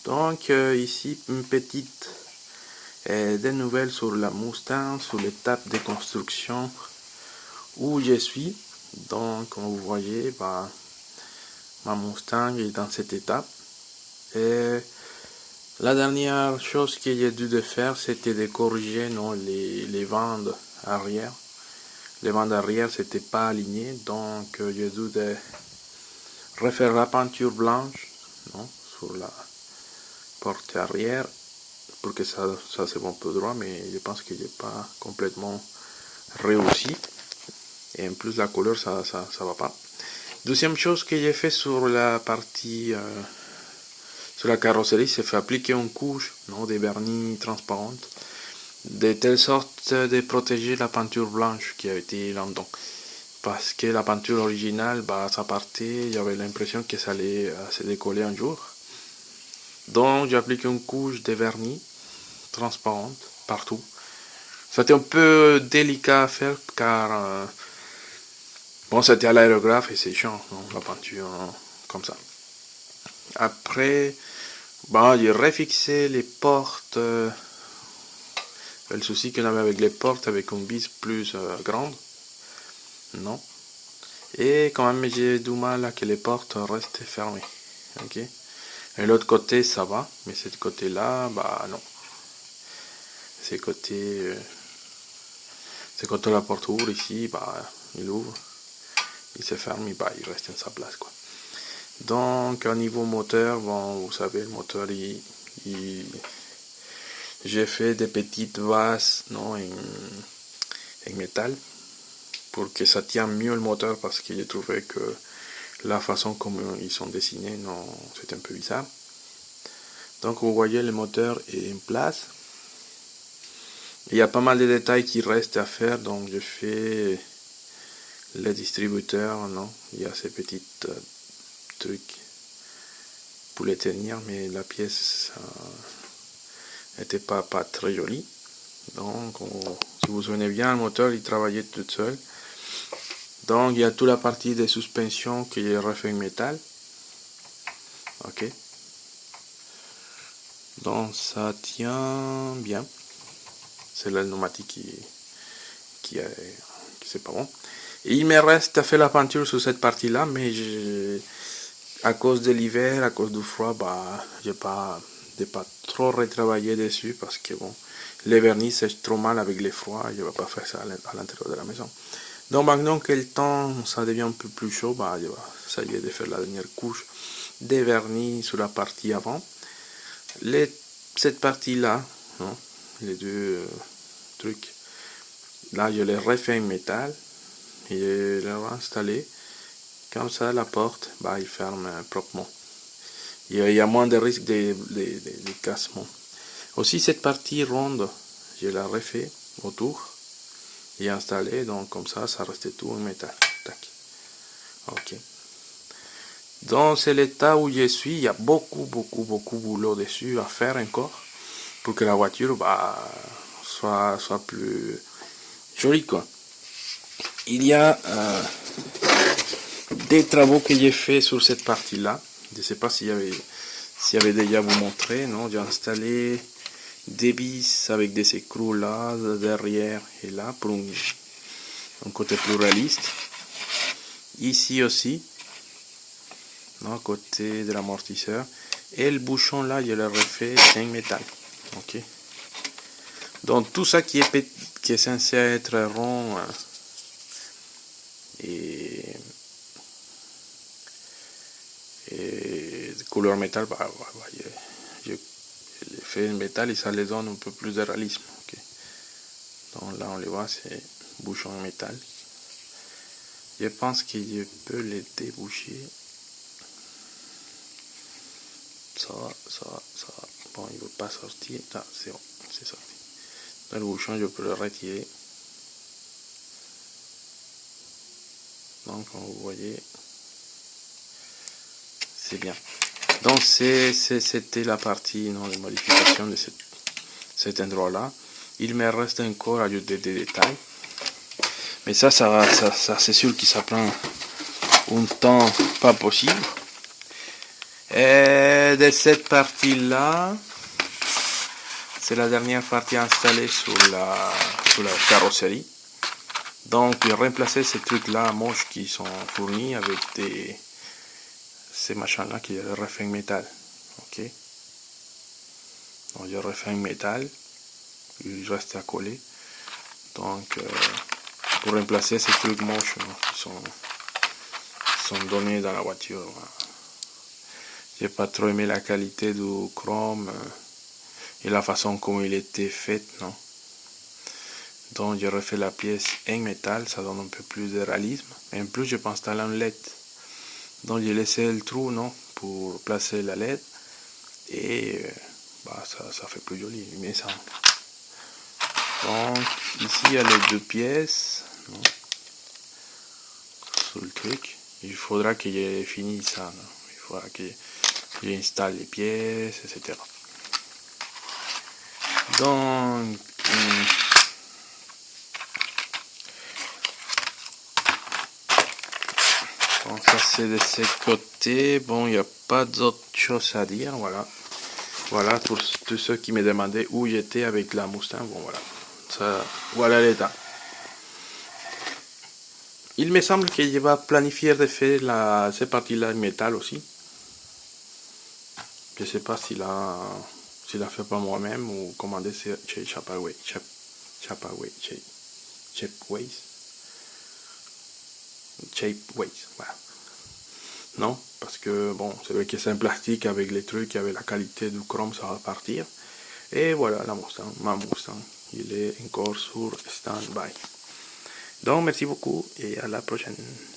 Donc ici une petite des nouvelles sur la Mustang, sur l'étape de construction où je suis. Donc comme vous voyez, ma Mustang est dans cette étape. Et la dernière chose que j'ai dû de faire, c'était de corriger les vannes arrière. Les vannes arrière n'étaient pas alignées, donc j'ai dû de refaire la peinture blanche sur la porte arrière pour que ça se voit un peu droit, mais je pense que j'ai pas complètement réussi. Et en plus la couleur ça va pas. Deuxième chose que j'ai fait sur la partie sur la carrosserie, c'est fait appliquer une couche de vernis transparente de telle sorte de protéger la peinture blanche qui a été là-dedans. Parce que la peinture originale, ça partait, j'avais l'impression que ça allait se décoller un jour. Donc j'ai appliqué une couche de vernis transparente partout. C'était un peu délicat à faire car bon, c'était à l'aérographe et c'est chiant, la peinture comme ça. Après, j'ai refixé les portes. Le souci qu'on avait avec les portes, avec une vis plus grande, non. Et quand même, j'ai du mal à que les portes restent fermées. Ok. Et l'autre côté, ça va, mais ce côté-là, non. C'est côté la porte ouvre ici, il ouvre, il se ferme, il reste à sa place, quoi. Donc, au niveau moteur, vous savez, le moteur, j'ai fait des petites vases en métal pour que ça tienne mieux le moteur, parce que j'ai trouvé que la façon comme ils sont dessinés, c'est un peu bizarre. Donc vous voyez, le moteur est en place. Il y a pas mal de détails qui restent à faire, donc je fais les distributeurs, il y a ces petits trucs pour les tenir, mais la pièce n'était pas très jolie. Donc si vous vous souvenez bien, le moteur il travaillait tout seul. Donc il y a toute la partie de suspension que j'ai refait en métal. Ok. Donc ça tient bien. C'est le pneumatique qui c'est pas bon. Et il me reste à faire la peinture sur cette partie là, mais à cause de l'hiver, à cause du froid, j'ai pas trop retravaillé dessus, parce que bon, les vernis sèchent trop mal avec les froids, je vais pas faire ça à l'intérieur de la maison. Donc maintenant que le temps ça devient un peu plus chaud, ça y est de faire la dernière couche de vernis sur la partie avant. Cette partie là, les deux trucs là, je les refais en métal et je les installé comme ça. La porte il ferme proprement, il y a moins de risque de cassement. Aussi cette partie ronde, je la refais autour et installé, donc comme ça reste tout en métal. Tac. Ok. Donc c'est l'état où je suis. Il y a beaucoup de boulot dessus à faire encore pour que la voiture soit plus jolie, quoi. Il y a des travaux que j'ai fait sur cette partie là. Je ne sais pas s'il y avait déjà vous montré. J'ai installé des vis avec des écrous là derrière et là pour un côté plus réaliste. Ici aussi, à côté de l'amortisseur, et le bouchon là, je l'ai refait en métal. Ok. Donc tout ça qui est censé être rond et de couleur métal, je l'ai fait en métal et ça les donne un peu plus de réalisme. Okay. Donc là on les voit, c'est bouchon en métal. Je pense que je peux les déboucher. Ça. Bon, il ne veut pas sortir. Ah, c'est bon, c'est sorti. Dans le bouchon, je peux le retirer. Donc, comme vous voyez, c'est bien. Donc, c'était la partie de modification de cet endroit-là. Il me reste encore à ajouter des détails. Mais ça c'est sûr que ça prend un temps pas possible. Et de cette partie-là, c'est la dernière partie installée sur la carrosserie. Donc, j'ai remplacé ces trucs-là moches qui sont fournis avec ces machins-là qui refait métal. Ok. Donc, je refais métal. Il reste à coller. Donc, pour remplacer ces trucs moches qui sont donnés dans la voiture. Voilà. J'ai pas trop aimé la qualité du chrome et la façon comme il était fait, non. Donc, j'ai refait la pièce en métal, ça donne un peu plus de réalisme. Et en plus, je peux installer un LED. Donc, j'ai laissé le trou, non, pour placer la LED. Et ça fait plus joli, il me semble. Donc, ici, il y a les deux pièces. Non, sur le truc. Il faudra que j'ai fini ça. Non. Il faudra que j'installe les pièces, etc. Donc, ça c'est de ce côté. Bon, il n'y a pas d'autre chose à dire. Voilà. Voilà pour tous ceux qui me demandaient où j'étais avec la Mustang. Bon, voilà. Ça, voilà l'état. Il me semble que je vais planifier de faire cette partie-là en métal aussi. Je ne sais pas si la fait pas moi-même ou commander chez Shapeways. Voilà. Non, parce que bon, c'est vrai que c'est un plastique avec les trucs, avec la qualité du chrome, ça va partir. Et voilà, ma Mustang, il est encore sur stand-by. Donc, merci beaucoup et à la prochaine.